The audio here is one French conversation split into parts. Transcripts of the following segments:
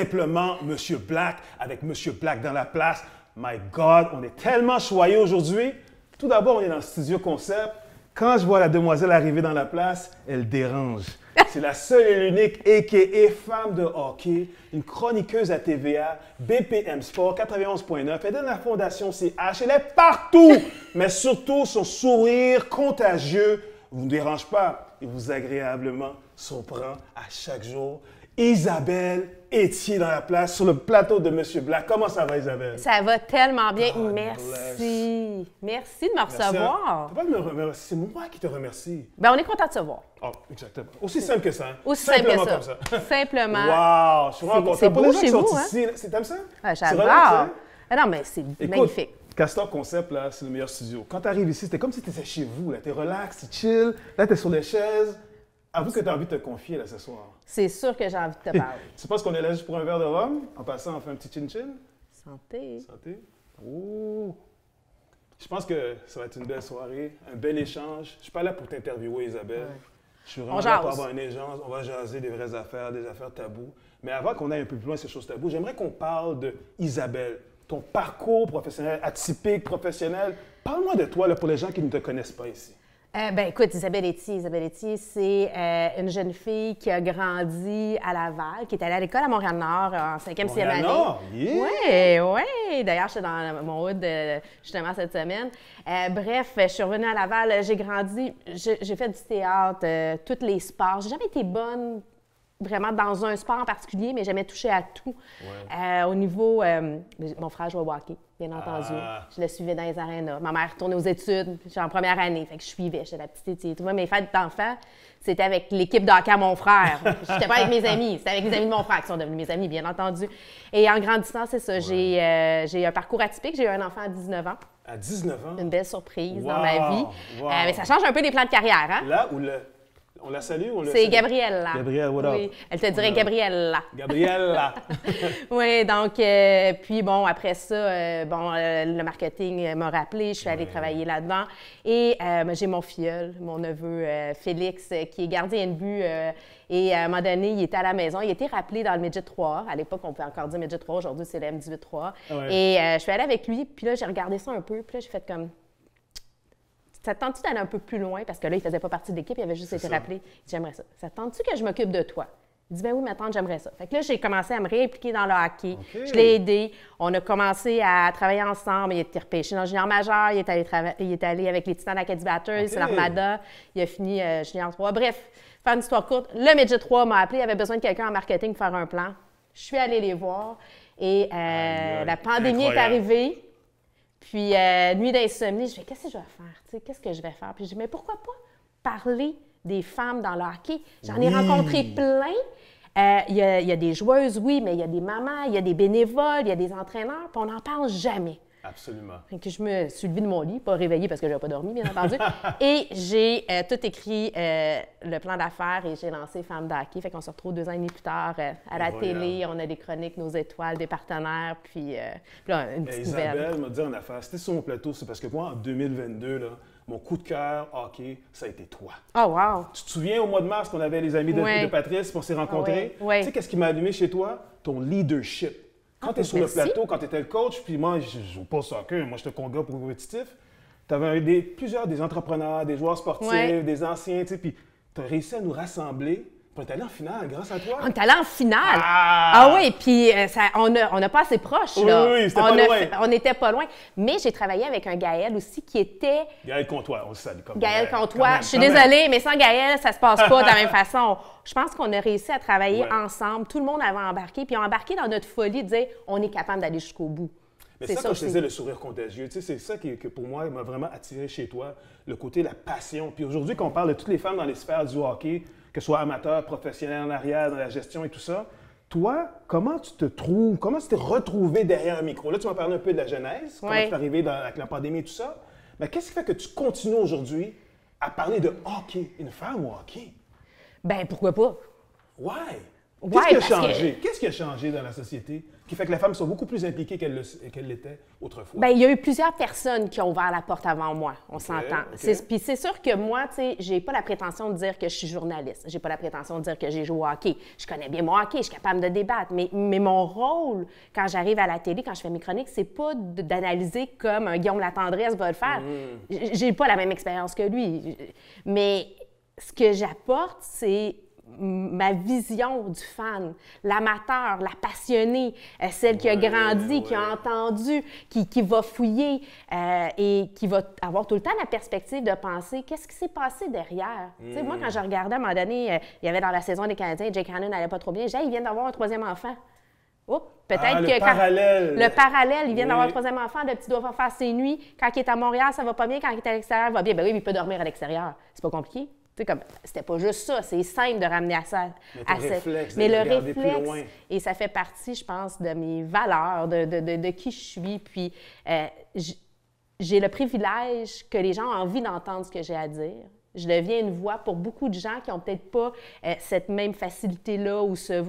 simplement Monsieur Black avec Monsieur Black dans la place. My God, on est tellement choyés aujourd'hui. Tout d'abord, on est dans le studio concept. Quand je vois la demoiselle arriver dans la place, elle dérange. C'est la seule et l'unique, a.k.a. femme de hockey, une chroniqueuse à TVA, BPM Sport 91.9. Elle est dans la Fondation CH. Elle est partout, mais surtout son sourire contagieux vous ne dérange pas et vous agréablement surprend à chaque jour. Isabelle Etier dans la place, sur le plateau de Monsieur Black. Comment ça va, Isabelle? Ça va tellement bien. God Merci. Merci de me recevoir. T'as pas de me remercier, c'est moi qui te remercie. Ben, on est content de se voir. Oh, exactement. Aussi simple que ça. Hein? Aussi simple que comme ça. ça. Simplement. Wow! Je suis vraiment content. C'est Pour beau les gens chez qui sont vous, hein? ici, t'aimes ça? Ah, C'est j'adore. relax, Ah non, mais c'est Écoute, magnifique. Castor Concept, là, c'est le meilleur studio. Quand tu arrives ici, c'était comme si tu étais chez vous. T'es relax, tu chill. Là, tu es sur les chaises. Avoue que tu as envie de te confier là, ce soir. C'est sûr que j'ai envie de te parler. Tu penses qu'on est là juste pour un verre de rhum? En passant, on fait un petit chin-chin? Santé. Santé. Oh! Je pense que ça va être une belle soirée, un bel échange. Je suis pas là pour t'interviewer, Isabelle. Ouais. Je suis vraiment On là jase. pour avoir un échange. On va jaser des vraies affaires, des affaires tabous. Mais avant qu'on aille un peu plus loin ces choses tabous, j'aimerais qu'on parle de Isabelle, ton parcours professionnel, atypique, professionnel. Parle-moi de toi là, pour les gens qui ne te connaissent pas ici. Ben écoute, Isabelle Etier, c'est une jeune fille qui a grandi à Laval, qui est allée à l'école à Montréal-Nord en 5e, 6e année. Montréal-Nord? Yeah! Oui. D'ailleurs, j'étais dans mon hood justement cette semaine. Bref, je suis revenue à Laval, j'ai grandi, j'ai fait du théâtre, tous les sports. J'ai jamais été bonne vraiment dans un sport en particulier, mais j'aimais toucher à tout. Ouais. Au niveau, mon frère jouait au hockey, bien entendu. Ah. Je le suivais dans les arénas. Ma mère retournait aux études, j'étais en première année, fait que je suivais, j'étais la petite Étier. Tu vois, mes fêtes d'enfants, c'était avec l'équipe de hockey à mon frère. J'étais pas avec mes amis, c'était avec les amis de mon frère qui sont devenus mes amis, bien entendu. Et en grandissant, c'est ça, j'ai un parcours atypique. J'ai eu un enfant à 19 ans. À 19 ans? Une belle surprise Wow, dans ma vie. wow. Mais ça change un peu des plans de carrière, hein? Là ou le... On la salue ou on le C'est salue? Gabrielle, là. Gabrielle, what up? Oui, elle te dirait Gabrielle, là. Gabrielle, là. Oui, donc, puis bon, après ça, le marketing m'a rappelé, je suis allée travailler là-dedans. Et j'ai mon filleul, mon neveu Félix, qui est gardien de but. Et à un moment donné, il était à la maison. Il était rappelé dans le Midget 3A. À l'époque, on pouvait encore dire Midget 3A. Aujourd'hui, c'est le M18 3A. Ouais. Et je suis allée avec lui. Puis là, j'ai regardé ça un peu. Puis là, j'ai fait comme... Ça te tente-tu d'aller un peu plus loin? Parce que là, il ne faisait pas partie de l'équipe, il avait juste été rappelé. J'aimerais ça. Ça te tente-tu que je m'occupe de toi? Il dit, ben oui, ma tante, j'aimerais ça. Fait que là, j'ai commencé à me réimpliquer dans le hockey. Okay. Je l'ai aidé. On a commencé à travailler ensemble. Il a été repêché dans le junior majeur. Il est allé avec les Titans d'Acadie Batters, c'est l'Armada. Il a fini junior 3. Bref, faire une histoire courte, le Midget 3 m'a appelé. Il avait besoin de quelqu'un en marketing pour faire un plan. Je suis allée les voir. Et la pandémie est arrivée. Puis, nuit d'insomnie, je fais, qu'est-ce que je vais faire? Tu sais, qu'est-ce que je vais faire? Puis, je dis, mais pourquoi pas parler des femmes dans le hockey? J'en ai rencontré plein. Il y a des joueuses, oui, mais il y a des mamans, il y a des bénévoles, il y a des entraîneurs, puis on n'en parle jamais. Absolument. Fait que je me suis levée de mon lit, pas réveillée parce que je n'avais pas dormi, bien entendu. Et j'ai tout écrit le plan d'affaires et j'ai lancé Femmes d'hockey. Fait qu'on se retrouve 2 ans et demi plus tard à la télé. On a des chroniques, nos étoiles, des partenaires, puis là, une petite nouvelle. Isabelle m'a dit en affaires, c'était sur mon plateau, c'est parce que moi, en 2022, là, mon coup de cœur hockey, ça a été toi. Oh, wow! Tu te souviens au mois de mars qu'on avait les amis de Patrice, puis on s'est rencontrés? Oui. Tu sais, qu'est-ce qui m'a allumé chez toi? Ton leadership. Quand tu es sur le plateau, quand tu étais le coach, puis moi, je joue pas au soccer, moi, j'étais un gars compétitif. Tu avais des entrepreneurs, des joueurs sportifs, des anciens, tu sais, puis tu as réussi à nous rassembler. Puis on est allé en finale grâce à toi. On est allé en finale. Ah oui, puis on n'a pas assez proche. Là. Oui, c'était pas loin. On n'était pas loin. Mais j'ai travaillé avec un Gaël aussi qui était... Gaël Comtois, on le salue comme Gaël Comtois. Je suis désolée, mais sans Gaël, ça se passe pas de la même façon. Je pense qu'on a réussi à travailler ensemble. Tout le monde avait embarqué. Puis on a embarqué dans notre folie de dire on est capable d'aller jusqu'au bout. Mais c'est ça, comme je disais, le sourire contagieux. Tu sais, c'est ça qui, que pour moi, m'a vraiment attiré chez toi, le côté, la passion. Puis aujourd'hui, quand on parle de toutes les femmes dans les sphères du hockey, que ce soit amateur, professionnel, en arrière, dans la gestion et tout ça, toi, comment tu te trouves, comment tu t'es retrouvé derrière un micro? Là, tu m'as parlé un peu de la genèse, comment tu es arrivé avec la pandémie et tout ça. Mais qu'est-ce qui fait que tu continues aujourd'hui à parler de hockey, une femme au hockey? Ben pourquoi pas? Ouais! Qu'est-ce qui a parce changé? Qu'est-ce qui a changé dans la société qui fait que les femmes sont beaucoup plus impliquées qu'elles l'étaient autrefois? Bien, il y a eu plusieurs personnes qui ont ouvert la porte avant moi, on s'entend. Puis c'est sûr que moi, tu sais, j'ai pas la prétention de dire que je suis journaliste. J'ai pas la prétention de dire que j'ai joué au hockey. Je connais bien mon hockey, je suis capable de débattre. Mais mon rôle, quand j'arrive à la télé, quand je fais mes chroniques, c'est pas d'analyser comme un Guillaume Latendresse va le faire. J'ai pas la même expérience que lui. Mais ce que j'apporte, c'est ma vision du fan, l'amateur, la passionnée, celle qui a grandi, qui a entendu, qui va fouiller et qui va avoir tout le temps la perspective de penser qu'est-ce qui s'est passé derrière. Tu sais, moi, quand je regardais à un moment donné, il y avait dans la saison des Canadiens, Jake Hannon n'allait pas trop bien. Ils viennent d'avoir un troisième enfant. Oups, peut-être que le parallèle, il vient d'avoir un troisième enfant, le petit doit faire ses nuits. Quand il est à Montréal, ça va pas bien. Quand il est à l'extérieur, il va bien. Ben oui, mais il peut dormir à l'extérieur. C'est pas compliqué. Comme, c'était pas juste ça, c'est simple de ramener à ça. Mais le réflexe, et ça fait partie, je pense, de mes valeurs, de qui je suis. Puis j'ai le privilège que les gens ont envie d'entendre ce que j'ai à dire. Je deviens une voix pour beaucoup de gens qui n'ont peut-être pas cette même facilité-là ou ce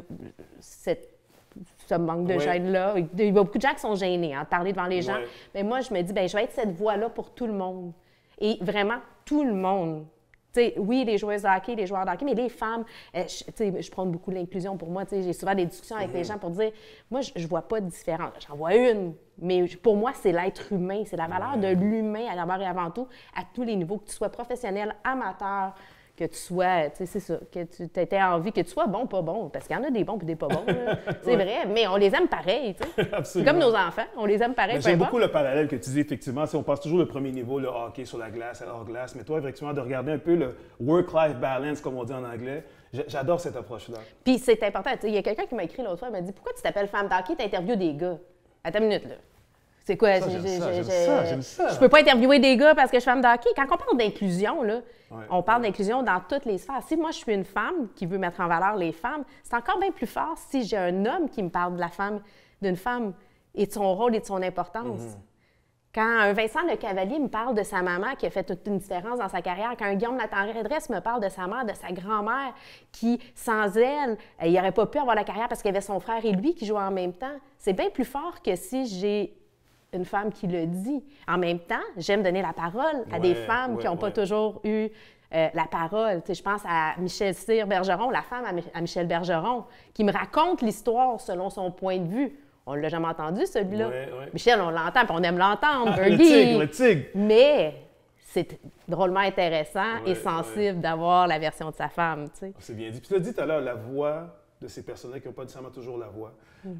manque de gêne-là. Il y a beaucoup de gens qui sont gênés de parler devant les gens. Mais moi, je me dis, bien, je vais être cette voix-là pour tout le monde. Et vraiment, tout le monde. T'sais, oui, les joueuses de hockey, les joueurs de hockey, mais les femmes, je prône beaucoup l'inclusion pour moi. J'ai souvent des discussions avec les gens pour dire, moi, je vois pas de différence. J'en vois une, mais pour moi, c'est l'être humain. C'est la valeur de l'humain à d'abord et avant tout, à tous les niveaux, que tu sois professionnel, amateur, que tu sois, c'est ça, que tu aies envie, que tu sois bon, pas bon, parce qu'il y en a des bons et des pas bons. C'est vrai, mais on les aime pareil. C'est comme nos enfants, on les aime pareil. J'aime beaucoup le parallèle que tu dis, effectivement. On passe toujours le premier niveau, le hockey sur la glace, hors glace, mais toi, effectivement, de regarder un peu le work-life balance, comme on dit en anglais, j'adore cette approche-là. Puis c'est important. Il y a quelqu'un qui m'a écrit l'autre fois, il m'a dit « Pourquoi tu t'appelles femme d'hockey, tu interviews des gars? » Attends une minute, là. C'est quoi? J'aime ça. Je peux pas interviewer des gars parce que je suis femme de hockey. Quand on parle d'inclusion, là, on parle d'inclusion dans toutes les sphères. Si moi, je suis une femme qui veut mettre en valeur les femmes, c'est encore bien plus fort si j'ai un homme qui me parle de la femme, d'une femme et de son rôle et de son importance. Quand un Vincent Lecavalier me parle de sa maman qui a fait toute une différence dans sa carrière, quand un Guillaume Latendresse me parle de sa mère, de sa grand-mère, qui, sans elle, il n'aurait pas pu avoir la carrière parce qu'il y avait son frère et lui qui jouaient en même temps, c'est bien plus fort que si j'ai une femme qui le dit. En même temps, j'aime donner la parole à des femmes qui n'ont pas toujours eu la parole. Je pense à Michel Cyr-Bergeron, la femme à Michel Bergeron, qui me raconte l'histoire selon son point de vue. On ne l'a jamais entendu, celui-là. Michel, on l'entend, puis on aime l'entendre. Le tigre. Mais c'est drôlement intéressant et sensible d'avoir la version de sa femme. C'est bien dit. Puis tu l'as dit tout à l'heure, la voix de ces personnes-là qui n'ont pas nécessairement toujours la voix.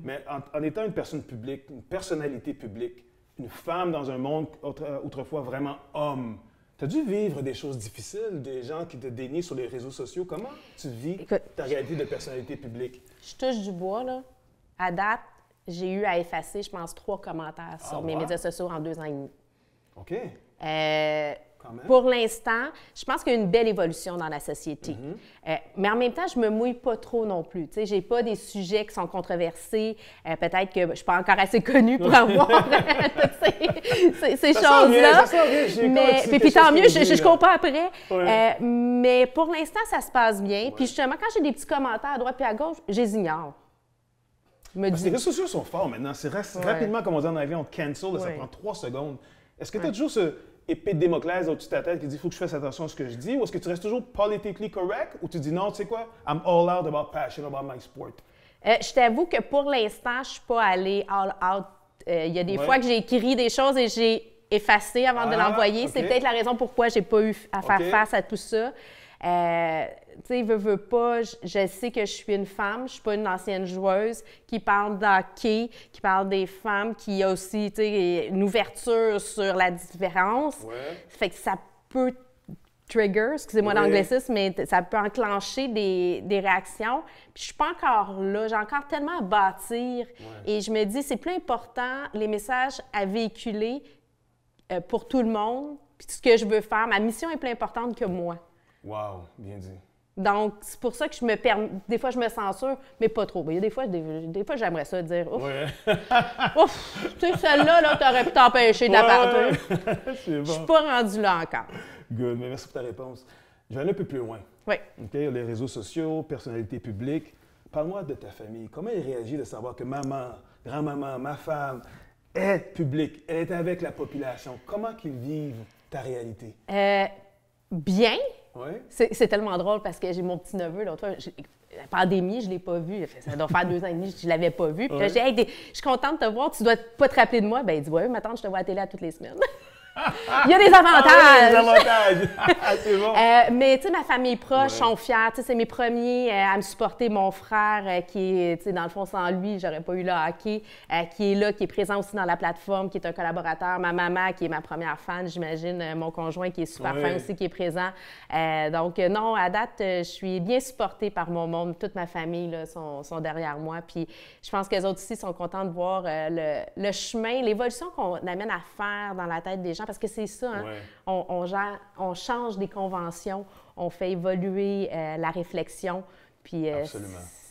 Mais en étant une personne publique, une personnalité publique, une femme dans un monde autrefois vraiment homme, tu as dû vivre des choses difficiles, des gens qui te dénient sur les réseaux sociaux. Comment tu vis ta réalité de personnalité publique? Je touche du bois, là. À date, j'ai eu à effacer, je pense, 3 commentaires sur mes médias sociaux en 2 ans et demi. OK. Pour l'instant, je pense qu'il y a une belle évolution dans la société. Mais en même temps, je ne me mouille pas trop non plus. Je n'ai pas des sujets qui sont controversés. Peut-être que je ne suis pas encore assez connue pour avoir ces choses-là. Puis tant mieux, je comprends après. Mais pour l'instant, ça se passe bien. Puis justement, quand j'ai des petits commentaires à droite et à gauche, je les ignore. Parce que les réseaux sociaux sont forts maintenant. C'est rapidement, comme on dit en anglais, on te cancel, ça prend 3 secondes. Est-ce que tu as toujours ce épée de Démoclès au-dessus de ta tête qui dit « il faut que je fasse attention à ce que je dis » ou est-ce que tu restes toujours politically correct ou tu dis « non, tu sais quoi, I'm all out about passion about my sport ». Je t'avoue que pour l'instant, je ne suis pas allée all out. Il y a des fois que j'ai écrit des choses et j'ai effacé avant de l'envoyer. C'est peut-être la raison pourquoi je n'ai pas eu à faire face à tout ça. Tu sais, veux pas, je sais que je suis une femme, je suis pas une ancienne joueuse qui parle d'hockey, qui parle des femmes, qui a aussi, tu sais, une ouverture sur la différence. Fait que ça peut trigger, excusez-moi l'anglicisme, mais ça peut enclencher des réactions. Puis je suis pas encore là, j'ai encore tellement à bâtir. Et je me dis, c'est plus important les messages à véhiculer pour tout le monde. Puis ce que je veux faire, ma mission est plus importante que moi. Wow, bien dit. Donc, c'est pour ça que je me permets. Des fois, je me censure, mais pas trop. Il y a des fois j'aimerais ça dire ouf. Ouf, tu sais, celle-là, là, t'aurais pu t'empêcher de la parler. Je suis pas rendue là encore. Good, mais merci pour ta réponse. Je vais aller un peu plus loin. Oui. OK, les réseaux sociaux, personnalité publique. Parle-moi de ta famille. Comment ils réagissent de savoir que maman, grand-maman, ma femme est publique, elle est avec la population? Comment qu'ils vivent ta réalité? Bien. Oui? C'est tellement drôle parce que j'ai mon petit-neveu, l'autre fois, la pandémie, je ne l'ai pas vu. Ça doit faire 2 ans et demi, je ne l'avais pas vu. Puis là, j'ai dit, hey, je suis contente de te voir, tu dois pas te rappeler de moi. Ben il dit, oui, ma tante, je te vois à la télé toutes les semaines. Il y a des avantages. Ah oui, des avantages. C'est bon. Mais tu sais, ma famille proche sont fiers. Tu sais, c'est mes premiers à me supporter. Mon frère, qui est, tu sais, dans le fond, sans lui, j'aurais pas eu le hockey, qui est là, qui est présent aussi dans la plateforme, qui est un collaborateur. Ma maman, qui est ma première fan, j'imagine. Mon conjoint, qui est super fan aussi, qui est présent. Donc, non, à date, je suis bien supportée par mon monde. Toute ma famille là, sont derrière moi. Puis, je pense que les autres aussi sont contents de voir le chemin, l'évolution qu'on amène à faire dans la tête des gens. Parce que c'est ça, hein? On change des conventions, on fait évoluer la réflexion, puis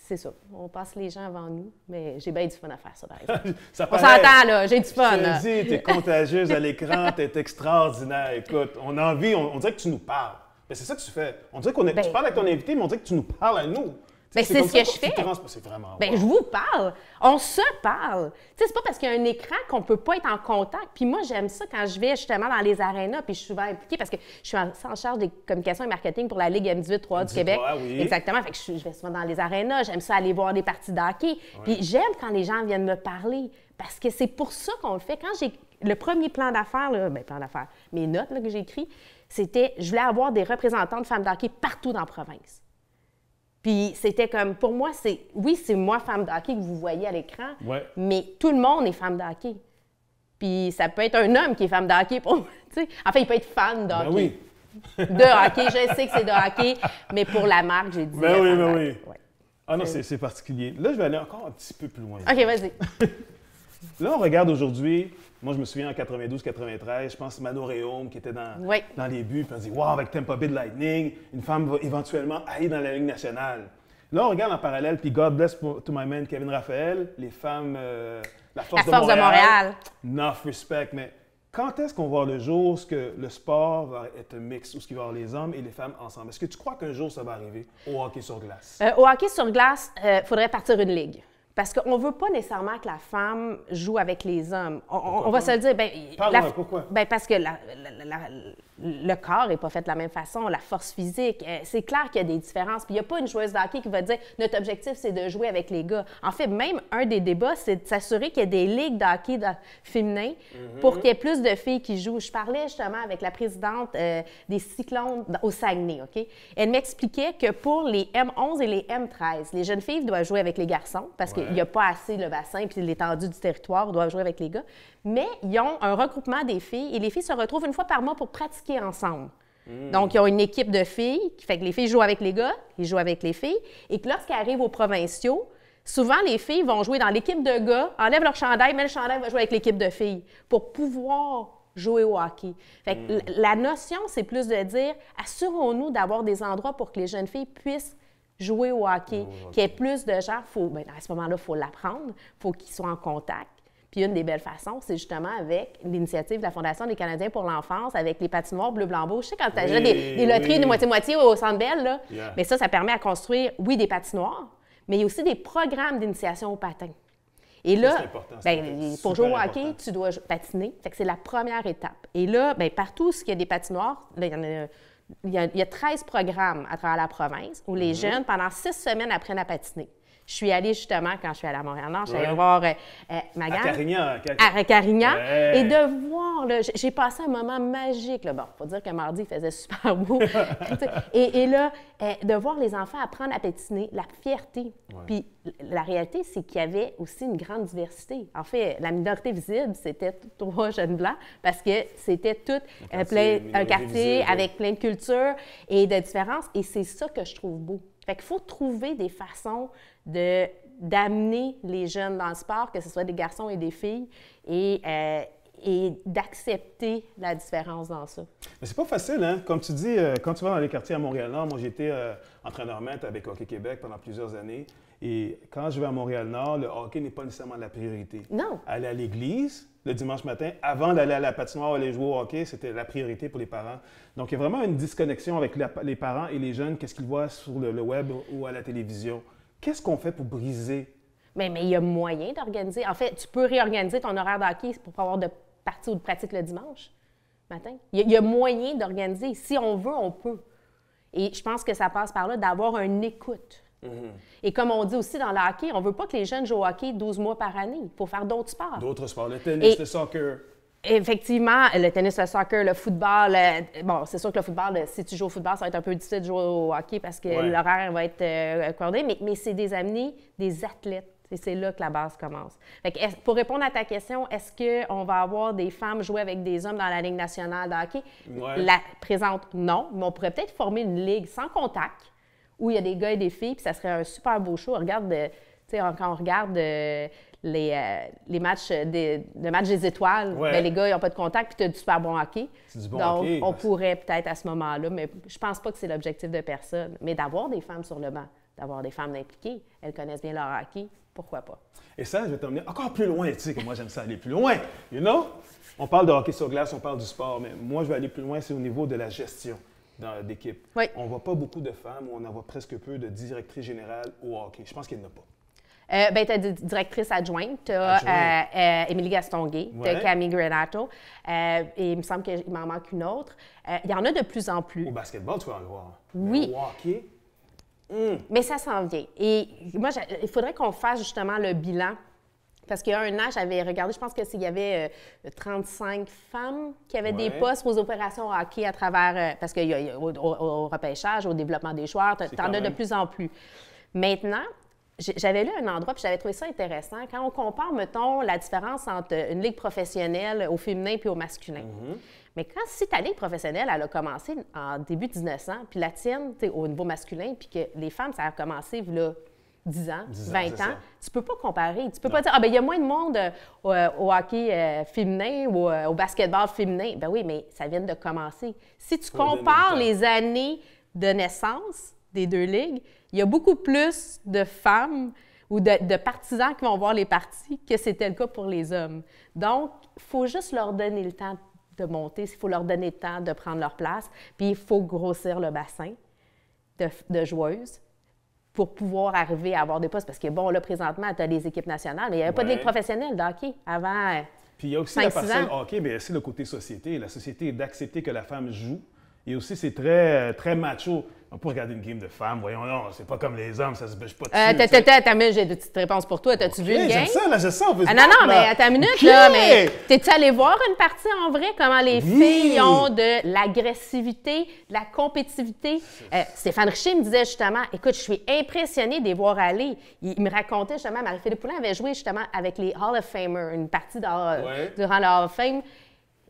c'est ça. On passe les gens avant nous, mais j'ai bien du fun à faire ça, par exemple. On s'entend, là, j'ai du fun. Je te dis, t'es contagieuse à l'écran, t'es extraordinaire. Écoute, on a envie, on dirait que tu nous parles. Mais c'est ça que tu fais. On dirait tu parles avec ton invité, mais on dirait que tu nous parles à nous. Bien, c'est ce que je fais. C'est vraiment bien, je vous parle. On se parle. Tu sais, c'est pas parce qu'il y a un écran qu'on peut pas être en contact. Puis moi, j'aime ça quand je vais justement dans les arénas, puis je suis souvent impliquée parce que je suis en charge des communications et marketing pour la Ligue M18-3 du Québec. Oui. Exactement. Fait que je vais souvent dans les arénas. J'aime ça aller voir des parties de hockey. Puis j'aime quand les gens viennent me parler parce que c'est pour ça qu'on le fait. Quand j'ai le premier plan d'affaires, mes notes là, que j'ai écrites, c'était je voulais avoir des représentants de femmes de hockey partout dans la province. Puis c'était comme, pour moi, c'est moi, femme de hockey, que vous voyez à l'écran, mais tout le monde est femme de hockey. Puis ça peut être un homme qui est femme de hockey pour moi, tu sais. Enfin, il peut être fan de hockey. Oui. De hockey, je sais que c'est de hockey, mais pour la marque, j'ai dit oui. Ouais. Ah non, c'est particulier. Là, je vais aller encore un petit peu plus loin. OK, vas-y. Là, on regarde aujourd'hui, moi, je me souviens en 92-93, je pense Mano Réaume qui était dans les buts, puis on dit « Wow, avec Tampa Bay Lightning, une femme va éventuellement aller dans la Ligue nationale. » Là, on regarde en parallèle, puis God bless to my man Kevin Raphaël, les femmes, la Force de Montréal. Enough respect, mais quand est-ce qu'on va voir le jour où le sport va être un mix, où il va y avoir les hommes et les femmes ensemble? Est-ce que tu crois qu'un jour ça va arriver au hockey sur glace? Au hockey sur glace, il faudrait partir une ligue. Parce qu'on ne veut pas nécessairement que la femme joue avec les hommes. On va se le dire. Pourquoi? Ben parce que le corps n'est pas fait de la même façon, la force physique. C'est clair qu'il y a des différences. Puis il n'y a pas une joueuse de hockey qui va dire notre objectif, c'est de jouer avec les gars. En fait, même un des débats, c'est de s'assurer qu'il y ait des ligues de hockey féminin pour qu'il y ait plus de filles qui jouent. Je parlais justement avec la présidente des Cyclones au Saguenay. OK? Elle m'expliquait que pour les M11 et les M13, les jeunes filles doivent jouer avec les garçons parce qu'il n'y a pas assez le bassin puis l'étendue du territoire, doivent jouer avec les gars. Mais ils ont un regroupement des filles et les filles se retrouvent une fois par mois pour pratiquer ensemble. Donc, ils ont une équipe de filles qui fait que les filles jouent avec les gars, ils jouent avec les filles. Et que lorsqu'ils arrivent aux provinciaux, souvent, les filles vont jouer dans l'équipe de gars, enlèvent leur chandail, mais le chandail va jouer avec l'équipe de filles pour pouvoir jouer au hockey. Fait que la notion, c'est plus de dire, assurons-nous d'avoir des endroits pour que les jeunes filles puissent jouer au hockey, qu'il y ait plus de gens. À ce moment-là, il faut l'apprendre, il faut qu'ils soient en contact. Puis une des belles façons, c'est justement avec l'initiative de la Fondation des Canadiens pour l'enfance, avec les patinoires bleu, blanc, beau. Je sais, quand tu achètes des loteries de moitié-moitié au Centre Bell, là, mais ça permet à construire, des patinoires, mais il y a aussi des programmes d'initiation au patin. Et là, pour jouer au hockey, tu dois patiner. Fait que c'est la première étape. Et là, partout où il y a des patinoires, là, il y a 13 programmes à travers la province où les jeunes, pendant 6 semaines, apprennent à patiner. Je suis allée justement, quand je suis allée à Montréal-Nord, je suis allée voir ma gang. À Carignan. Et de voir, là, j'ai passé un moment magique. Là. Bon, il faut dire que mardi, il faisait super beau. et là, de voir les enfants apprendre à patiner, la fierté. Puis la réalité, c'est qu'il y avait aussi une grande diversité. En fait, la minorité visible, c'était 3 jeunes blancs parce que c'était tout un quartier avec plein de cultures et de différences. Et c'est ça que je trouve beau. Fait qu'il faut trouver des façons d'amener les jeunes dans le sport, que ce soit des garçons et des filles, et d'accepter la différence dans ça. Mais c'est pas facile, hein? Comme tu dis, quand tu vas dans les quartiers à Montréal-Nord, moi j'étais entraîneur-maître avec Hockey Québec pendant plusieurs années, et quand je vais à Montréal-Nord, le hockey n'est pas nécessairement la priorité. Non. Aller à l'église le dimanche matin, avant d'aller à la patinoire aller jouer au hockey, c'était la priorité pour les parents. Donc, il y a vraiment une disconnexion avec les parents et les jeunes, qu'est-ce qu'ils voient sur le web ou à la télévision. Qu'est-ce qu'on fait pour briser? Mais il y a moyen d'organiser. En fait, tu peux réorganiser ton horaire de hockey pour avoir de parties ou de pratiques le dimanche matin. Il y a moyen d'organiser. Si on veut, on peut. Et je pense que ça passe par là d'avoir une écoute. Et comme on dit aussi dans le hockey, on ne veut pas que les jeunes jouent au hockey 12 mois par année. Il faut faire d'autres sports. D'autres sports, le tennis, le soccer. Effectivement, le tennis, le soccer, le football. Bon, c'est sûr que le football, si tu joues au football, ça va être un peu difficile de jouer au hockey parce que l'horaire va être coordonné, mais c'est des athlètes. Et c'est là que la base commence. Fait que pour répondre à ta question, est-ce qu'on va avoir des femmes jouer avec des hommes dans la Ligue nationale de hockey? La présente, non. Mais on pourrait peut-être former une ligue sans contact où il y a des gars et des filles, puis ça serait un super beau show. Regarde, quand on regarde les matchs, le match des étoiles, bien, les gars, ils n'ont pas de contact, puis tu as du super bon hockey. C'est du bon Donc, hockey. on pourrait peut-être à ce moment-là, mais je pense pas que c'est l'objectif de personne. Mais d'avoir des femmes sur le banc, d'avoir des femmes impliquées, elles connaissent bien leur hockey, pourquoi pas? Et ça, je vais t'emmener encore plus loin. Tu sais que moi, j'aime ça aller plus loin. You know? On parle de hockey sur glace, on parle du sport, mais moi, je vais aller plus loin, c'est au niveau de la gestion d'équipe. Oui. On ne voit pas beaucoup de femmes, ou on en voit presque peu de directrices générales au hockey. Je pense qu'il n'y en a pas. Bien, tu as des directrices adjointes, tu as Émilie Gastonguay, tu as Camille Granato, et il me semble qu'il m'en manque une autre. Il y en a de plus en plus. Au basketball, tu vas en voir. Oui. Mais au hockey... Mais ça s'en vient. Et moi, il faudrait qu'on fasse justement le bilan. Parce qu'il y a un an, j'avais regardé, je pense qu'il y avait 35 femmes qui avaient des postes aux opérations hockey à travers... parce qu'il y a au repêchage, au développement des joueurs, tu en as de plus en plus. Maintenant, j'avais lu un endroit, puis j'avais trouvé ça intéressant. Quand on compare, mettons, la différence entre une ligue professionnelle au féminin puis au masculin. Mais si ta ligue professionnelle, elle a commencé en début 1900, puis la tienne, au niveau masculin, puis que les femmes, ça a commencé, là, 10 ans, 20 ans, tu peux pas comparer. Tu peux pas dire, ah, bien, il y a moins de monde au hockey féminin ou au basketball féminin. Ben oui, mais ça vient de commencer. Si tu compares les années de naissance des deux ligues, il y a beaucoup plus de femmes ou de partisans qui vont voir les parties que c'était le cas pour les hommes. Donc, il faut juste leur donner le temps de monter, il faut leur donner le temps de prendre leur place, puis il faut grossir le bassin de joueuses pour pouvoir arriver à avoir des postes. Parce que, bon, là, présentement, tu as des équipes nationales, mais il n'y avait pas de ligue professionnelle de hockey avant. Puis il y a aussi la partie hockey, mais c'est le côté société. La société est d'accepter que la femme joue. Et aussi, c'est très, très macho. On peut regarder une game de femmes, voyons, non, c'est pas comme les hommes, ça se bêche pas dessus. J'ai de petites réponses pour toi. T'as-tu vu une game? J'aime ça, là, j'aime ça. Non, mais attends une minute, là. Mais t'es-tu allé voir une partie en vrai, comment les filles ont de l'agressivité, de la compétitivité? Stéphane Richer me disait justement, écoute, je suis impressionnée de les voir aller. Il me racontait justement, Marie-Philippe Poulin avait joué justement avec les Hall of Famers, une partie durant le Hall of Fame,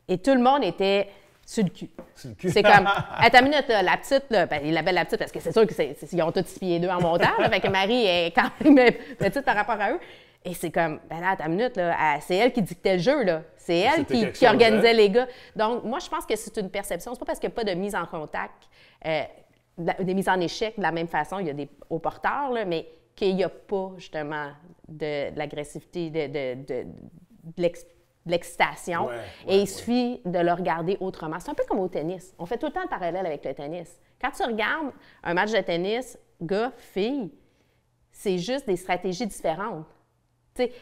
et tout le monde était sur le cul. C'est comme, attends une minute, là, la petite, là, ben, il l'appelle la petite parce que c'est sûr qu'ils ont tous 6 pieds 2 en montant, là, fait que Marie est quand même petite par rapport à eux. Et c'est comme, ben là, attends une minute, là, c'est elle qui dictait le jeu, là. C'est elle qui organisait les gars. Donc, moi, je pense que c'est une perception. C'est pas parce qu'il n'y a pas de mise en contact, des mises en échec de la même façon, il y a des hauts porteurs, là, mais qu'il n'y a pas, justement, de l'agressivité, de l'excitation. Et il suffit de le regarder autrement. C'est un peu comme au tennis. On fait tout le temps le parallèle avec le tennis. Quand tu regardes un match de tennis, gars, filles, c'est juste des stratégies différentes.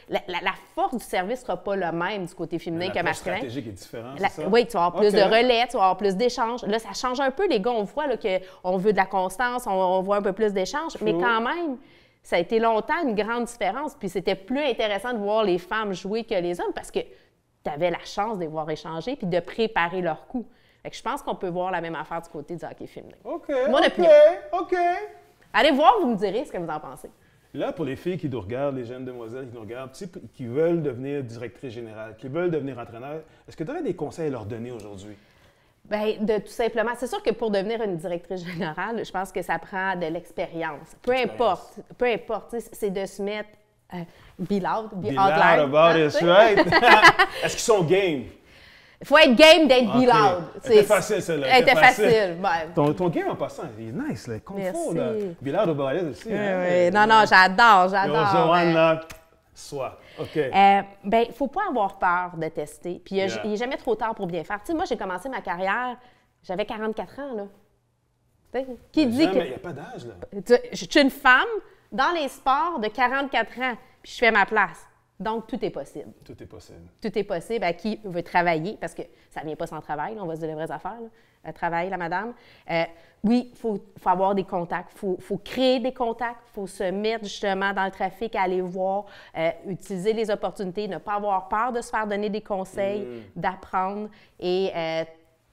La force du service ne sera pas la même du côté féminin que masculin. La stratégique est différente, c'est ça? Oui, tu vas avoir plus de relais, tu vas avoir plus d'échanges. Là, ça change un peu. Les gars, on voit qu'on veut de la constance, on voit un peu plus d'échanges, mais quand même, ça a été longtemps une grande différence. Puis c'était plus intéressant de voir les femmes jouer que les hommes parce que tu avais la chance de les voir échanger puis de préparer leur coup. Fait que je pense qu'on peut voir la même affaire du côté du hockey féminin. Mon opinion. OK. Allez voir, vous me direz ce que vous en pensez. Là, pour les filles qui nous regardent, les jeunes demoiselles qui nous regardent, qui veulent devenir directrice générale, qui veulent devenir entraîneur, est-ce que tu aurais des conseils à leur donner aujourd'hui? Bien, tout simplement. C'est sûr que pour devenir une directrice générale, je pense que ça prend de l'expérience. Peu importe, c'est de se mettre be loud, be out loud. About it, right? Est-ce qu'ils sont game? Il faut être game d'être be loud. C'était facile, celle-là. C'était facile. Ton game en passant, il est nice, là. Confort, là. Be loud about it aussi. Oui. Non, j'adore. Joanne, là, soit. OK. Bien, il ne faut pas avoir peur de tester. Puis il n'est jamais trop tard pour bien faire. Tu sais, moi, j'ai commencé ma carrière, j'avais 44 ans, là. Qui dit que... Il n'y a pas d'âge, là. Je suis une femme, dans les sports de 44 ans, puis je fais ma place. Donc, tout est possible. Tout est possible. Tout est possible à qui veut travailler, parce que ça ne vient pas sans travail, là, on va se dire les vraies affaires. Travailler, la madame. Oui, il faut avoir des contacts, il faut créer des contacts, il faut se mettre justement dans le trafic, aller voir, utiliser les opportunités, ne pas avoir peur de se faire donner des conseils, d'apprendre. Et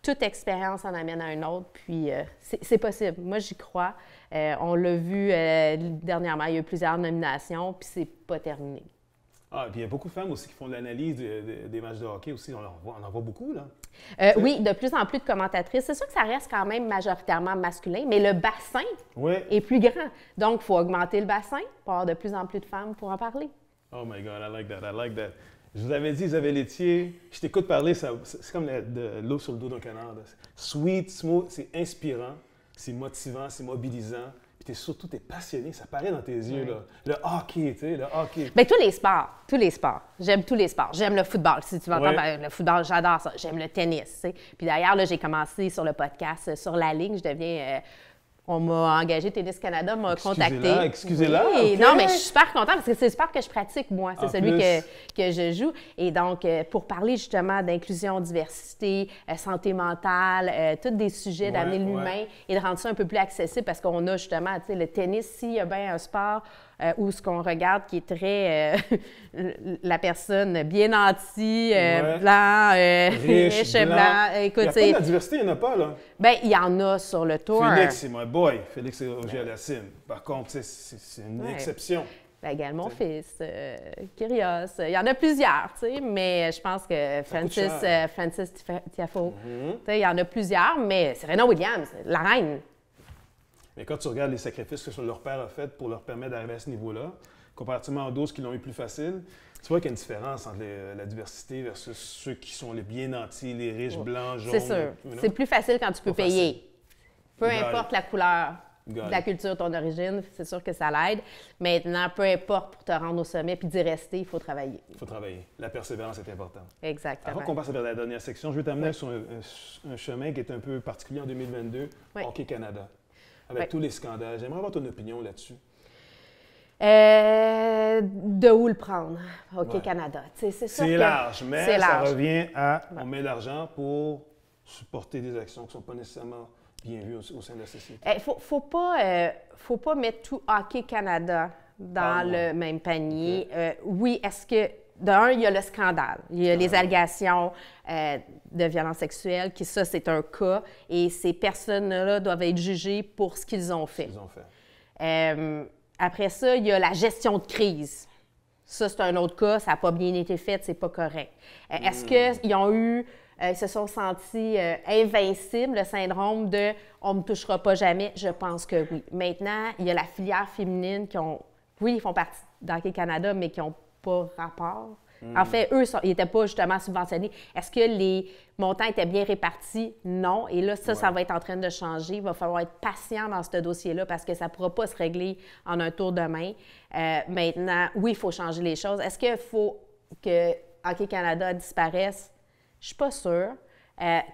toute expérience en amène à une autre, puis c'est possible. Moi, j'y crois. On l'a vu dernièrement, il y a eu plusieurs nominations, puis c'est pas terminé. Ah, puis il y a beaucoup de femmes aussi qui font de l'analyse des matchs de hockey aussi. On en voit beaucoup, là. Oui, de plus en plus de commentatrices. C'est sûr que ça reste quand même majoritairement masculin, mais le bassin est plus grand. Donc, il faut augmenter le bassin pour avoir de plus en plus de femmes pour en parler. Oh my God, I like that, I like that. Je vous avais dit, Isabelle Laitier, je t'écoute parler, c'est comme de l'eau sur le dos d'un canard. Sweet, smooth, c'est inspirant, c'est motivant, c'est mobilisant. Puis surtout, tu es passionné, ça paraît dans tes yeux, là. Le hockey, tu sais, le hockey. Bien, tous les sports. J'aime tous les sports. J'aime le football, si tu m'entends, le football, j'adore ça. J'aime le tennis, tu sais. Puis d'ailleurs, là, j'ai commencé sur le podcast Sur la ligne, je deviens... on m'a engagé, Tennis Canada m'a contacté. Excusez-la. Oui. Okay. Non, mais je suis super contente parce que c'est le sport que je pratique, moi. C'est celui que je joue. Et donc, pour parler justement d'inclusion, diversité, santé mentale, tous des sujets, d'amener l'humain et de rendre ça un peu plus accessible parce qu'on a justement, tu sais, le tennis, s'il y a bien un sport où ce qu'on regarde qui est très... la personne bien nantie, blanc, riche, blanc. Écoute, il n'y a pas de diversité, il n'y en a pas, là. Bien, il y en a sur le tour. Félix, c'est my boy. Félix Auger-Aliassime. Par contre, c'est une exception. Bien, mon fils, Kyrgios. Il y en a plusieurs, tu sais, mais je pense que Francis Tiafoe, il y en a plusieurs, mais Serena Williams, la reine. Mais quand tu regardes les sacrifices que leur père a fait pour leur permettre d'arriver à ce niveau-là, comparativement aux d'autres qui l'ont eu plus facile, tu vois qu'il y a une différence entre la diversité versus ceux qui sont les bien nantis, les riches, blancs, jaunes. C'est sûr. C'est plus facile quand tu peux payer. Peu importe la couleur de la culture, ton origine, c'est sûr que ça l'aide. Maintenant, peu importe pour te rendre au sommet puis d'y rester, il faut travailler. Il faut travailler. La persévérance est importante. Exactement. Avant qu'on passe vers la dernière section, je vais t'amener sur un chemin qui est un peu particulier en 2022, Hockey Canada. Avec tous les scandales. J'aimerais avoir ton opinion là-dessus. De où le prendre? Hockey Canada. C'est large, mais ça revient à... On met l'argent pour supporter des actions qui ne sont pas nécessairement bien vues au sein de la société. Il ne faut pas mettre tout Hockey Canada dans le même panier. Oui, est-ce que... D'un, il y a le scandale. Il y a les allégations de violence sexuelle, qui ça, c'est un cas. Et ces personnes-là doivent être jugées pour ce qu'ils ont fait. Après ça, il y a la gestion de crise. Ça, c'est un autre cas. Ça n'a pas bien été fait, c'est pas correct. Est-ce qu'ils ont eu... ils se sont sentis invincibles, le syndrome de « on ne me touchera pas jamais », je pense que oui. Maintenant, il y a la filière féminine qui ont... Oui, ils font partie d'Hockey Canada, mais qui n'ont pas rapport. En fait, eux, ils n'étaient pas justement subventionnés. Est-ce que les montants étaient bien répartis? Non. Et là, ça va être en train de changer. Il va falloir être patient dans ce dossier-là parce que ça ne pourra pas se régler en un tour de main. Maintenant, oui, il faut changer les choses. Est-ce qu'il faut que Hockey Canada disparaisse? Je ne suis pas sûre.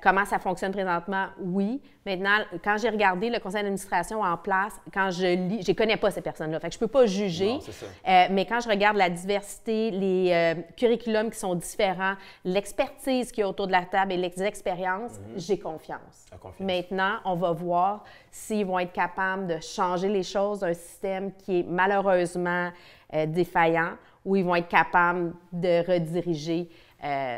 Comment ça fonctionne présentement? Oui. Maintenant, quand j'ai regardé le conseil d'administration en place, quand je lis, je ne connais pas ces personnes-là, fait que je ne peux pas juger. Non, c'est ça. Mais quand je regarde la diversité, les curriculums qui sont différents, l'expertise qu'il y a autour de la table et les expériences, j'ai confiance. Maintenant, on va voir s'ils vont être capables de changer les choses d'un système qui est malheureusement défaillant ou ils vont être capables de rediriger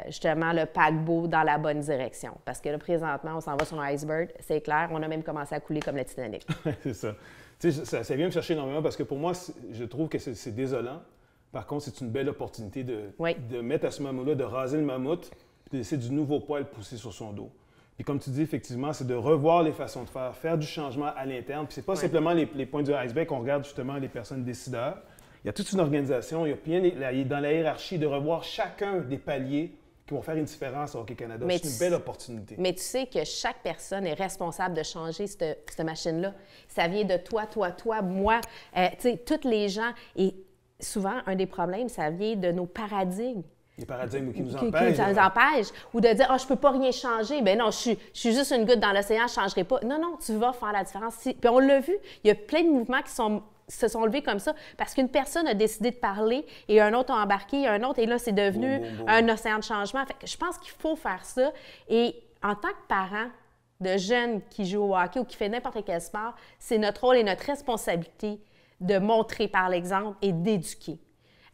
justement le paquebot dans la bonne direction. Parce que là, présentement, on s'en va sur un iceberg, c'est clair. On a même commencé à couler comme le Titanic. C'est ça. Tu sais, ça vient me chercher énormément parce que pour moi, je trouve que c'est désolant. Par contre, c'est une belle opportunité de mettre à ce moment-là, de raser le mammouth et de laisser du nouveau poil pousser sur son dos. Puis comme tu dis, effectivement, c'est de revoir les façons de faire du changement à l'interne. Puis c'est pas simplement les points du iceberg qu'on regarde justement les personnes décideurs. Il y a toute une organisation, il y a bien dans la hiérarchie de revoir chacun des paliers qui vont faire une différence au Hockey Canada. C'est une belle opportunité. Mais tu sais que chaque personne est responsable de changer cette machine-là. Ça vient de toi, moi. Tu sais, tous les gens. Et souvent, un des problèmes, ça vient de nos paradigmes. Les paradigmes qui nous empêchent. Qui nous empêchent. Ou de dire, je ne peux pas rien changer. Bien non, je suis juste une goutte dans l'océan, je ne changerai pas. Non, tu vas faire la différence. Puis on l'a vu, il y a plein de mouvements qui sont se sont levés comme ça parce qu'une personne a décidé de parler et un autre a embarqué, un autre, et là, c'est devenu un océan de changement. Fait que je pense qu'il faut faire ça. Et en tant que parent de jeunes qui jouent au hockey ou qui fait n'importe quel sport, c'est notre rôle et notre responsabilité de montrer par l'exemple et d'éduquer.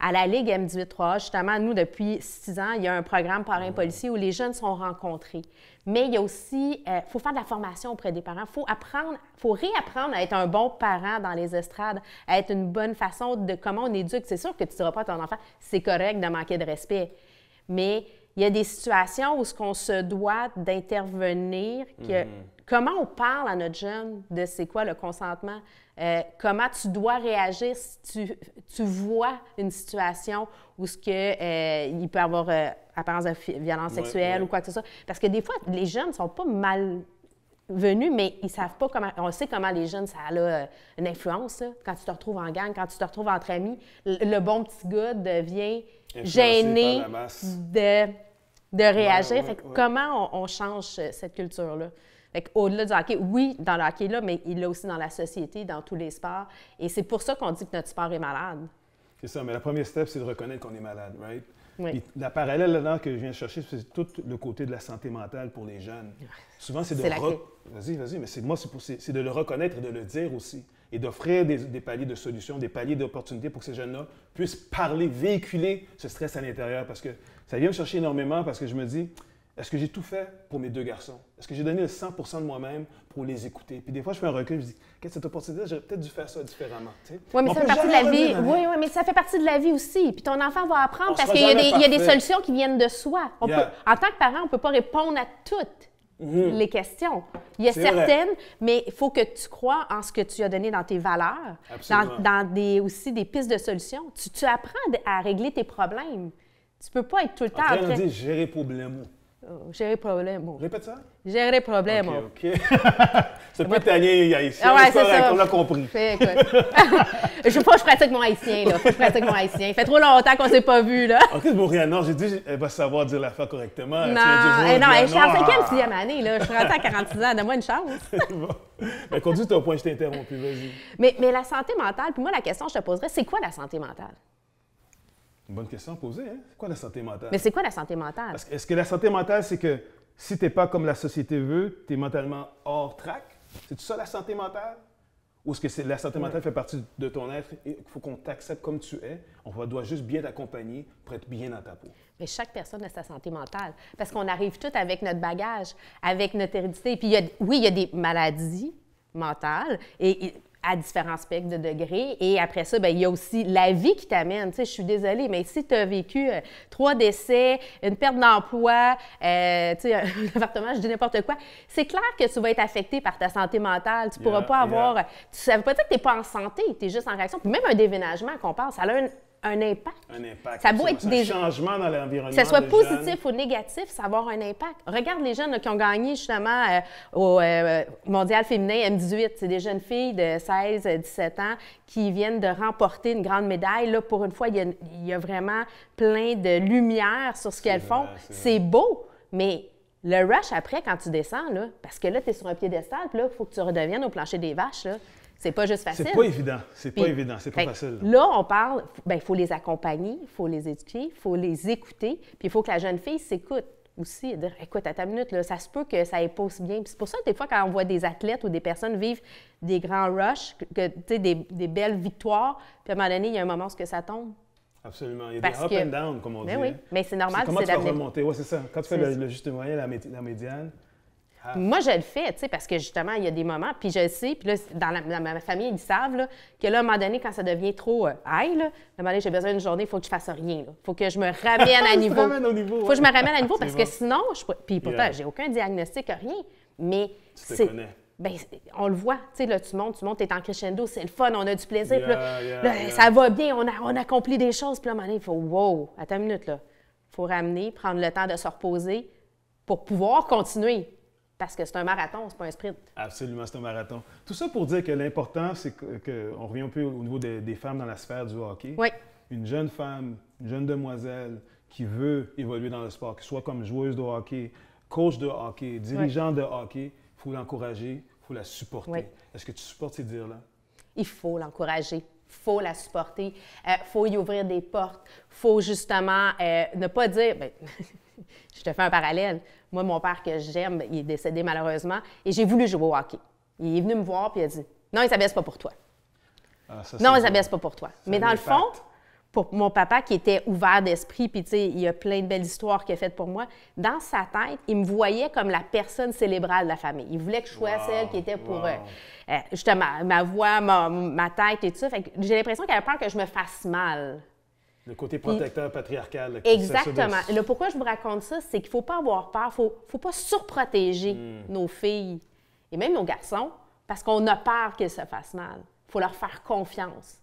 À la Ligue M18-3A, justement, nous, depuis 6 ans, il y a un programme parrain policier où les jeunes sont rencontrés. Mais il y a aussi, faut faire de la formation auprès des parents. Faut réapprendre à être un bon parent dans les estrades, à être une bonne façon de comment on éduque. C'est sûr que tu ne diras pas à ton enfant, c'est correct de manquer de respect. Mais il y a des situations où ce qu'on se doit d'intervenir, comment on parle à notre jeune de c'est quoi le consentement, comment tu dois réagir si tu vois une situation où ce que, il peut y avoir apparence de violence sexuelle ou quoi que ce soit. Parce que des fois, les jeunes ne sont pas mal venus, mais ils savent pas comment. On sait comment les jeunes, ça a une influence, là, quand tu te retrouves en gang, quand tu te retrouves entre amis. Le bon petit gars devient gêné de réagir. Comment on change cette culture-là? Au-delà du hockey, oui, dans le hockey, là, mais il l'a aussi dans la société, dans tous les sports. Et c'est pour ça qu'on dit que notre sport est malade. C'est ça, mais le premier step, c'est de reconnaître qu'on est malade, right? Oui. Puis, la parallèle là-dedans que je viens de chercher, c'est tout le côté de la santé mentale pour les jeunes. Souvent, c'est de Vas-y, mais c'est de le reconnaître et de le dire aussi. Et d'offrir des paliers de solutions, des paliers d'opportunités pour que ces jeunes-là puissent parler, véhiculer ce stress à l'intérieur. Parce que ça vient me chercher énormément parce que je me dis, est-ce que j'ai tout fait pour mes 2 garçons? Est-ce que j'ai donné le 100% de moi-même pour les écouter? Puis des fois, je fais un recul, je me dis, qu'est-ce que cette opportunité-là, j'aurais peut-être dû faire ça différemment. Oui, mais ça fait partie de la vie. Oui, mais ça fait partie de la vie aussi. Puis ton enfant va apprendre parce qu'il y a des solutions qui viennent de soi. En tant que parent, on ne peut pas répondre à toutes les questions. Il y a certaines, mais il faut que tu crois en ce que tu as donné dans tes valeurs, aussi des pistes de solutions. Tu apprends à régler tes problèmes. Tu ne peux pas être tout le temps en train de dire gérer problème. Gérer problème. Répète ça. Gérer problème. OK. C'est pas italien, haïtien. Ouais, c'est ça. On l'a compris. Je pratique mon haïtien, là. Faut que je pratique mon haïtien. Ça fait trop longtemps qu'on ne s'est pas vu, là. OK, bon, rien. Non, j'ai dit, elle va savoir dire l'affaire correctement. Non, je suis en 5e, 6e année, là. Je suis rentrée à 46 ans. Donne-moi une chance. Bon. Mais conduis ton point, je t'ai interrompu. Vas-y. Mais la santé mentale, puis moi, la question que je te poserais, c'est quoi la santé mentale? Une bonne question à poser, hein? C'est quoi la santé mentale? Mais c'est quoi la santé mentale? Est-ce que la santé mentale, c'est que si tu n'es pas comme la société veut, tu es mentalement hors track? C'est ça la santé mentale? Ou est-ce que la santé mentale fait partie de ton être et il faut qu'on t'accepte comme tu es? On doit juste bien t'accompagner pour être bien dans ta peau. Mais chaque personne a sa santé mentale. Parce qu'on arrive tous avec notre bagage, avec notre hérédité. Puis il y a des maladies mentales et à différents spectres de degrés. Et après ça, bien, il y a aussi la vie qui t'amène. Tu sais, je suis désolée, mais si tu as vécu 3 décès, une perte d'emploi, tu sais, un avortement, je dis n'importe quoi, c'est clair que tu vas être affecté par ta santé mentale. Tu ne pourras pas avoir... Ça ne veut pas dire que tu n'es pas en santé, tu es juste en réaction. Puis même un déménagement qu'on parle, ça a un impact. Un impact. Ça doit être un changement dans l'environnement. Que ce soit positif ou négatif, ça va avoir un impact. Regarde les jeunes là, qui ont gagné justement au Mondial féminin M18. C'est des jeunes filles de 16, 17 ans qui viennent de remporter une grande médaille. Là, pour une fois, il y a vraiment plein de lumière sur ce qu'elles font. C'est beau, mais le rush après, quand tu descends, là, parce que là, tu es sur un piédestal, puis là, il faut que tu redeviennes au plancher des vaches. Là. C'est pas juste facile. C'est pas évident. C'est pas évident. C'est pas facile. Là, on parle, bien, il faut les accompagner, il faut les éduquer, il faut les écouter, puis il faut que la jeune fille s'écoute aussi. Dire, écoute, à ta minute, là, ça se peut que ça aille pas aussi bien. Puis c'est pour ça que des fois, quand on voit des athlètes ou des personnes vivre des grands rushs, des belles victoires, puis à un moment donné, il y a un moment où ça tombe. Absolument. Il y a des up and down, comme on dit. Oui, mais c'est normal. Comment tu vas remonter? Oui, c'est ça. Quand tu fais le juste moyen, la médiane. Moi, je le fais, tu sais, parce que justement, il y a des moments, puis je le sais, puis là, dans ma famille, ils savent là, que là, à un moment donné, quand ça devient trop high, là, à un moment donné, j'ai besoin d'une journée, il faut que je fasse rien. Il faut que je me ramène à niveau. Il faut que je me ramène à niveau parce que sinon, puis pourtant, j'ai aucun diagnostic, rien, mais c'est... Bien, on le voit, tu sais, là, tu montes, tu es en crescendo, c'est le fun, on a du plaisir, puis là, ça va bien, on accomplit des choses, puis là, à un moment donné, il faut, wow, attends une minute, là, il faut ramener, prendre le temps de se reposer pour pouvoir continuer. Parce que c'est un marathon, c'est pas un sprint. Absolument, c'est un marathon. Tout ça pour dire que l'important, c'est qu'on revient un peu au niveau des femmes dans la sphère du hockey. Oui. Une jeune femme, une jeune demoiselle qui veut évoluer dans le sport, que ce soit comme joueuse de hockey, coach de hockey, dirigeant de hockey, il faut l'encourager, il faut la supporter. Oui. Est-ce que tu supportes ces dires-là? il faut l'encourager, il faut la supporter, il faut y ouvrir des portes, il faut justement ne pas dire, ben, je te fais un parallèle, moi, mon père que j'aime, il est décédé malheureusement, et j'ai voulu jouer au hockey. Il est venu me voir et il a dit, non, Isabelle, c'est pas pour toi. Ah, ça, Non, c'est Isabelle, bon. c'est pas pour toi. Ça Mais a dans un le fond, impact. pour mon papa qui était ouvert d'esprit, puis tu sais, il y a plein de belles histoires qu'il a faites pour moi, dans sa tête, il me voyait comme la personne célébrale de la famille. Il voulait que je sois Wow, celle qui était pour, wow. justement, ma voix, ma tête et tout ça. Fait que j'ai l'impression qu'il avait peur que je me fasse mal. Le côté protecteur patriarcal. là, qui s'assure de- Exactement. Là, pourquoi je vous raconte ça, c'est qu'il ne faut pas avoir peur, il ne faut pas surprotéger nos filles et même nos garçons parce qu'on a peur qu'ils se fassent mal. Il faut leur faire confiance.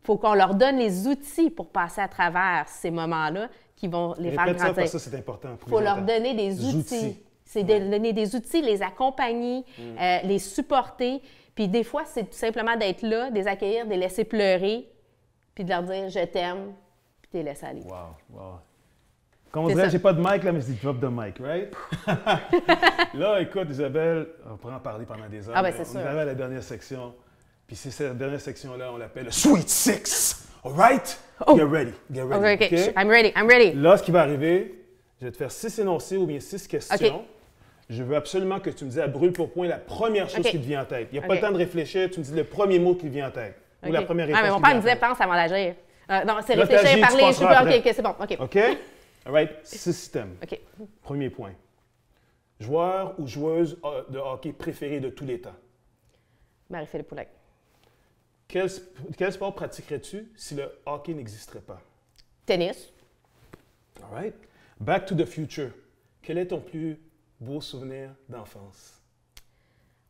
Il faut qu'on leur donne les outils pour passer à travers ces moments-là qui vont les faire Répète ça grandir. parce que ça, c'est important. Il faut leur donner des Des outils. outils. C'est de donner des outils, les accompagner, les supporter. Puis des fois, c'est tout simplement d'être là, de les accueillir, de les laisser pleurer, puis de leur dire « je t'aime », puis de les laisser aller. Wow, wow. Comme on C'est dirait, ça. j'ai pas de mic là, mais c'est drop the mic, right? Là, écoute, Isabelle, on pourrait en parler pendant des heures. Ah, ben, mais c'est on sûr. est arrivé à la dernière section. Puis c'est cette dernière section-là, on l'appelle le Sweet Six. All right? Oh. Get ready. Get ready. OK, OK. I'm ready, I'm ready. Là, ce qui va arriver, je vais te faire 6 énoncés ou bien 6 questions. OK. Je veux absolument que tu me dises à brûle pour point la première chose OK. qui te vient en tête. Il n'y a pas OK. le temps de réfléchir, tu me dis le premier mot qui te vient en tête. Ou la OK. première réponse. Ah, mais mon qui père vient me en disait tête. pense avant d'agir. Non, c'est Là, réfléchir, t'agis, tu parler, je penseras peux. après. OK, OK, c'est bon. OK. OK? All right. 6 systèmes. OK. Premier point. Joueur ou joueuse de hockey préféré de tous les temps? Marie-Philippe Poulin. Quel sport pratiquerais-tu si le hockey n'existerait pas? Tennis. All right. Back to the future. Quel est ton plus beau souvenir d'enfance?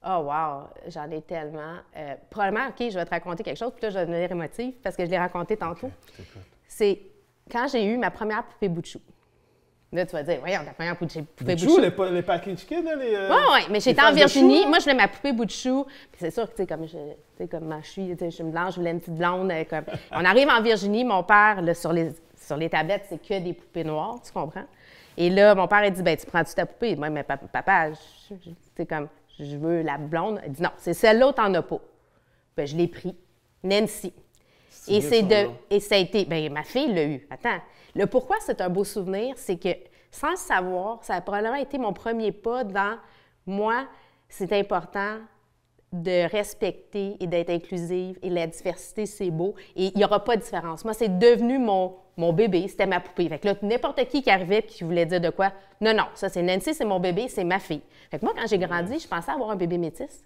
Oh, wow, j'en ai tellement. Probablement, OK, je vais te raconter quelque chose, puis là, je vais devenir émotive parce que je l'ai raconté tantôt. Je t'écoute. C'est quand j'ai eu ma première poupée bout de chou. Là, tu vas dire, voyons, ta première poupée bout de Chou, chou. les package kids, là, les... Oui, mais j'étais en faces de Virginie. chou, Moi, je voulais ma poupée bout de chou. Puis c'est sûr que, tu sais, comme je suis, je suis une blanche, je voulais une petite blonde. Comme... On arrive en Virginie, mon père, là, sur les tablettes, c'est que des poupées noires, tu comprends? Et là, mon père, il dit, ben tu prends-tu ta poupée? Moi, mais papa, c'est comme, je veux la blonde. Il dit, non, c'est celle-là, t'en as pas. Ben, je l'ai pris. Nancy. Et, bien son nom. et ça a été, bien, ma fille l'a eu. Attends, le pourquoi c'est un beau souvenir, c'est que sans le savoir, ça a probablement été mon premier pas dans moi, c'est important de respecter et d'être inclusive et la diversité, c'est beau. Et il n'y aura pas de différence. Moi, c'est devenu mon bébé, c'était ma poupée. Fait que là, n'importe qui arrivait et qui voulait dire de quoi, non, non, ça c'est Nancy, c'est mon bébé, c'est ma fille. Fait que moi, quand j'ai grandi, je pensais avoir un bébé métis.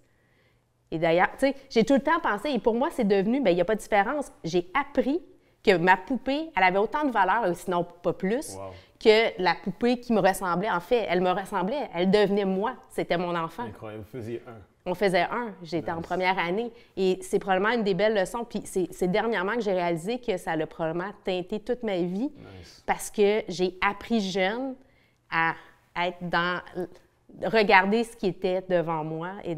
Et d'ailleurs, tu sais, j'ai tout le temps pensé, et pour moi, c'est devenu, bien, il n'y a pas de différence. J'ai appris que ma poupée, elle avait autant de valeur, sinon pas plus, Wow. que la poupée qui me ressemblait. En fait, elle me ressemblait, elle devenait moi, c'était mon enfant. Incroyable, vous faisiez un. On faisait un, j'étais en première année. Et c'est probablement une des belles leçons. Puis c'est dernièrement que j'ai réalisé que ça a probablement teinté toute ma vie Nice. parce que j'ai appris jeune à être dans... regarder ce qui était devant moi et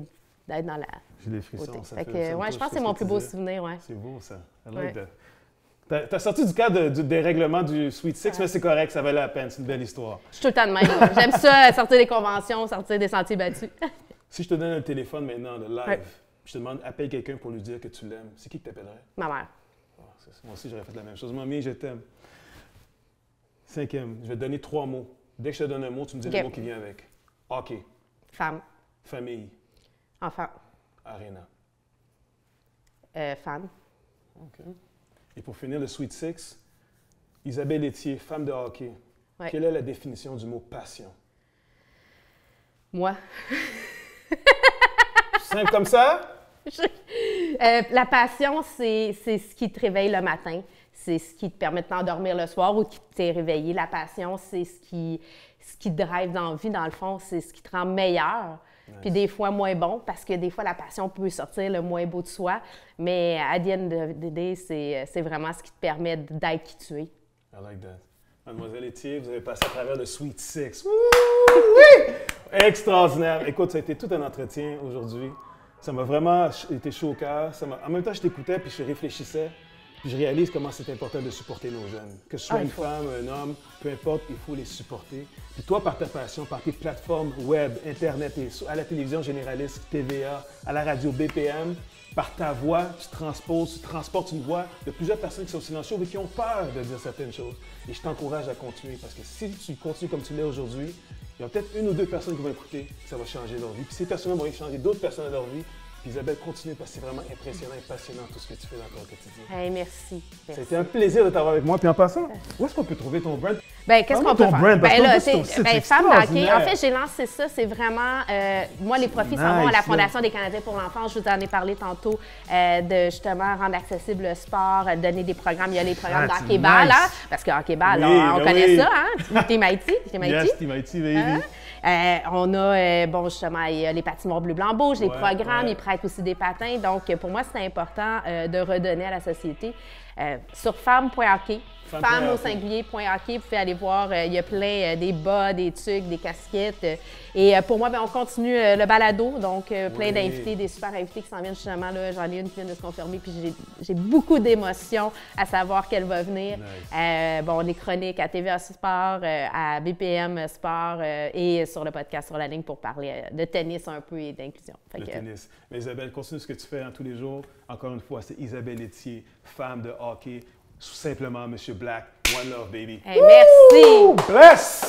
d'être dans la... J'ai des frissons. beauté. Ça Fait fait- que, ça me ouais, touche, je pense que c'est ce mon que plus tu beau disais. souvenir, ouais. C'est beau, ça. I Ouais. like that. T'as sorti du cadre du dérèglement du Sweet Six, mais c'est correct, ça valait la peine, c'est une belle histoire. Je suis tout le temps de même. J'aime ça, sortir des conventions, sortir des sentiers battus. Si je te donne un téléphone maintenant, le live, Ouais. je te demande, appelle quelqu'un pour lui dire que tu l'aimes, c'est qui que t'appellerais? Ma mère. Ah, moi aussi, j'aurais fait la même chose. Mamie, je t'aime. 5e, je vais te donner 3 mots. Dès que je te donne un mot, tu me dis OK. le mot qui vient avec. Hockey, Femme. famille, Enfant. arena. Femme. OK. Et pour finir, le Sweet Six, Isabelle Etier, femme de hockey. Ouais. Quelle est la définition du mot passion? Moi. Simple comme ça? La passion, c'est ce qui te réveille le matin. C'est ce qui te permet de t'endormir le soir ou qui t'est réveillé. La passion, c'est ce qui te drive dans la vie, dans le fond. C'est ce qui te rend meilleur. Puis des fois moins bon, parce que des fois, la passion peut sortir le moins beau de soi. Mais à the end of the day, c'est vraiment ce qui te permet d'être qui tu es. I like that. Mademoiselle Etier, vous avez passé à travers le Sweet Six. Wouh! Oui! Extraordinaire. Écoute, ça a été tout un entretien aujourd'hui. Ça m'a vraiment été chaud au cœur. En même temps, je t'écoutais puis je réfléchissais. Puis je réalise comment c'est important de supporter nos jeunes. Que ce soit une femme, un homme, peu importe, il faut les supporter. Puis toi, par ta passion, par tes plateformes web, Internet, et à la télévision généraliste, TVA, à la radio BPM, par ta voix, tu transportes une voix de plusieurs personnes qui sont silencieuses et qui ont peur de dire certaines choses. Et je t'encourage à continuer parce que si tu continues comme tu l'es aujourd'hui, il y a peut-être une ou deux personnes qui vont écouter, ça va changer leur vie. Puis ces personnes vont changer d'autres personnes dans leur vie. Puis Isabelle, continue parce que c'est vraiment impressionnant et passionnant tout ce que tu fais dans ton quotidien. Hey, merci. C'était un plaisir de t'avoir avec moi. Puis en passant, où est-ce qu'on peut trouver ton brand? Ben, qu'est-ce qu'on peut faire? Brand, parce ben là, c'est Femme d'hockey. En fait, j'ai lancé ça. C'est vraiment, moi, les profits s'en vont à la Fondation des Canadiens pour l'enfance. Je vous en ai parlé tantôt de justement rendre accessible le sport, donner des programmes. Il y a les programmes de hockey-ball, hein? Parce que hockey-ball, on connaît ça, hein? Team Haïti. Yes, Team Haïti, baby. On a, bon, justement, il y a les patinoires bleu-blanc-rouge, les programmes, ils prêtent aussi des patins. Donc, pour moi, c'est important de redonner à la société. Sur femme.hockey, femme au singulier.hockey, vous pouvez aller voir, il y a plein des bas, des tucs, des casquettes. Et pour moi, on continue le balado, donc plein d'invités, des super invités qui s'en viennent justement. Là, j'en ai une qui vient de se confirmer, puis j'ai beaucoup d'émotions à savoir qu'elle va venir. Nice. Bon, des chroniques à TVA Sport, à BPM Sport et sur le podcast Sur la ligne pour parler de tennis un peu et d'inclusion. Tennis. Mais Isabelle, continue ce que tu fais tous les jours. Encore une fois, c'est Isabelle Etier, femme de hockey, simplement Monsieur Black. One love, baby. Hey, merci! Bless!